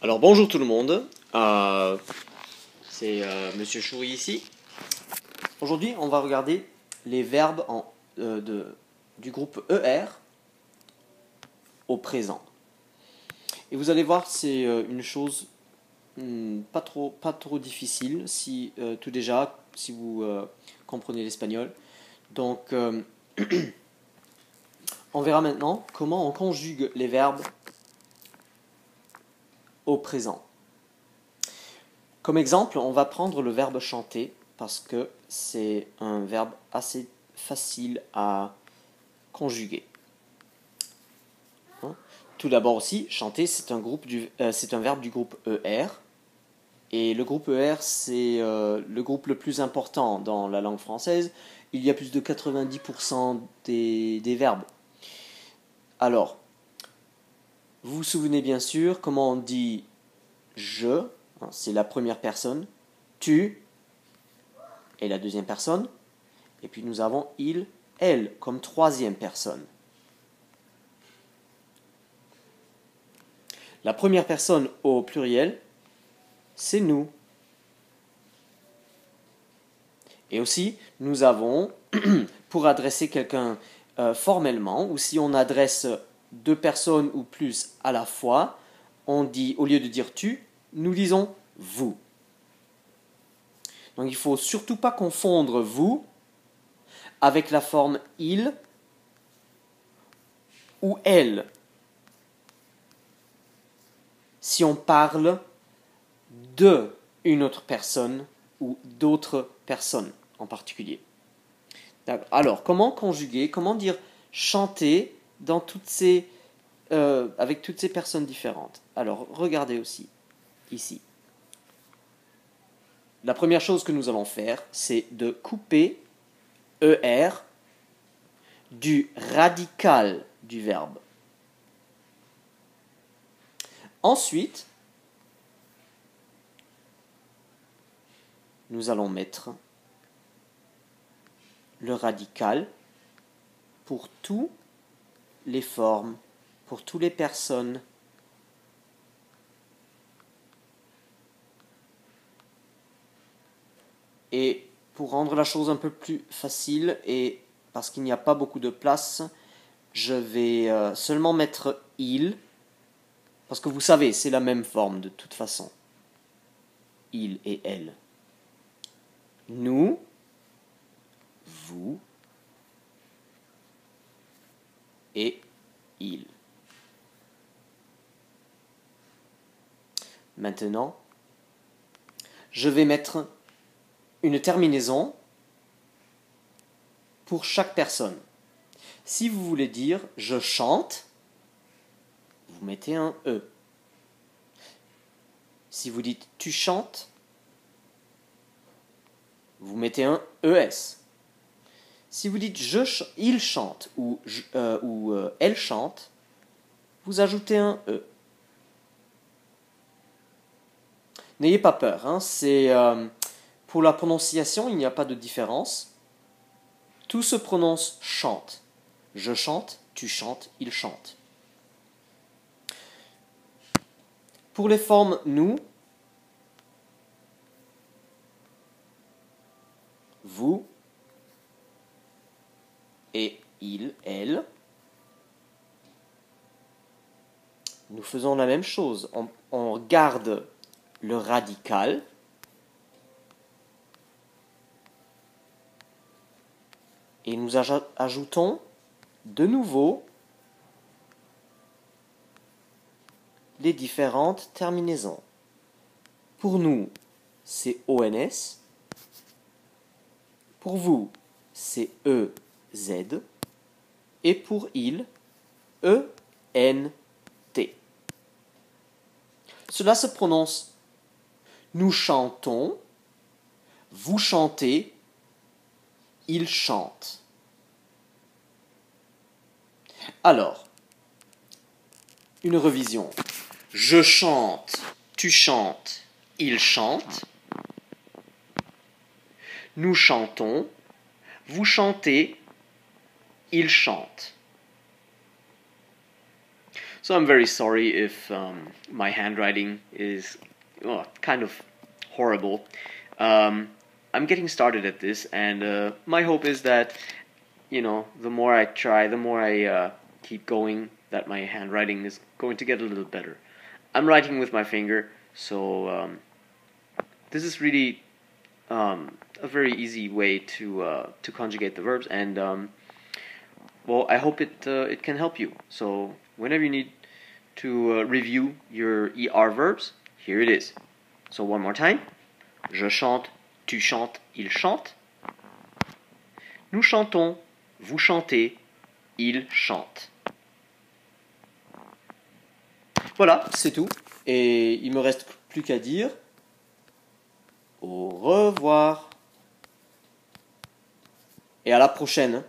Alors bonjour tout le monde, c'est Monsieur Choury ici. Aujourd'hui on va regarder les verbes du groupe ER au présent. Et vous allez voir, c'est une chose pas trop difficile si tout déjà si vous comprenez l'espagnol. Donc on verra maintenant comment on conjugue les verbes au présent. Comme exemple, on va prendre le verbe chanter parce que c'est un verbe assez facile à conjuguer. Tout d'abord aussi, chanter, c'est un verbe du groupe ER. Et le groupe ER, c'est le groupe le plus important dans la langue française. Il y a plus de 90% des verbes. Alors, vous vous souvenez bien sûr comment on dit je, c'est la première personne, tu est la deuxième personne, et puis nous avons il, elle comme troisième personne. La première personne au pluriel, c'est nous. Et aussi, nous avons, pour adresser quelqu'un formellement, ou si on adresse deux personnes ou plus à la fois, on dit, au lieu de dire tu, nous disons vous. Donc il ne faut surtout pas confondre vous avec la forme il ou elle. Si on parle de une autre personne ou d'autres personnes en particulier. Alors, comment conjuguer, comment dire chanter avec toutes ces personnes différentes? Alors, regardez aussi, ici. La première chose que nous allons faire, c'est de couper ER du radical du verbe. Ensuite, nous allons mettre le radical pour toutes les formes, pour toutes les personnes. Et pour rendre la chose un peu plus facile, et parce qu'il n'y a pas beaucoup de place, je vais seulement mettre il, parce que vous savez, c'est la même forme de toute façon. Il et elle. Nous, vous et il. Maintenant, je vais mettre une terminaison pour chaque personne. Si vous voulez dire je chante, vous mettez un E. Si vous dites tu chantes, vous mettez un ES. Si vous dites il chante ou elle chante, vous ajoutez un E. N'ayez pas peur, pour la prononciation, il n'y a pas de différence. Tout se prononce chante. Je chante, tu chantes, il chante. Pour les formes nous, vous et il, elle, nous faisons la même chose. On garde le radical et nous ajoutons de nouveau les différentes terminaisons. Pour nous, c'est ONS. Pour vous, c'est EZ. Et pour il, ENT. Cela se prononce nous chantons, vous chantez, il chante. Alors, une revision. Je chante, tu chantes, il chante. Nous chantons, vous chantez, il chante. So I'm very sorry if my handwriting is kind of horrible. I'm getting started at this, and my hope is that, the more I try, the more I keep going, that my handwriting is going to get a little better. I'm writing with my finger, so this is really a very easy way to conjugate the verbs, and well, I hope it can help you. So whenever you need to review your ER verbs, here it is. So one more time. Je chante, tu chantes, il chante. Nous chantons, vous chantez, il chante. Voilà, c'est tout. Et il me reste plus qu'à dire au revoir. Et à la prochaine.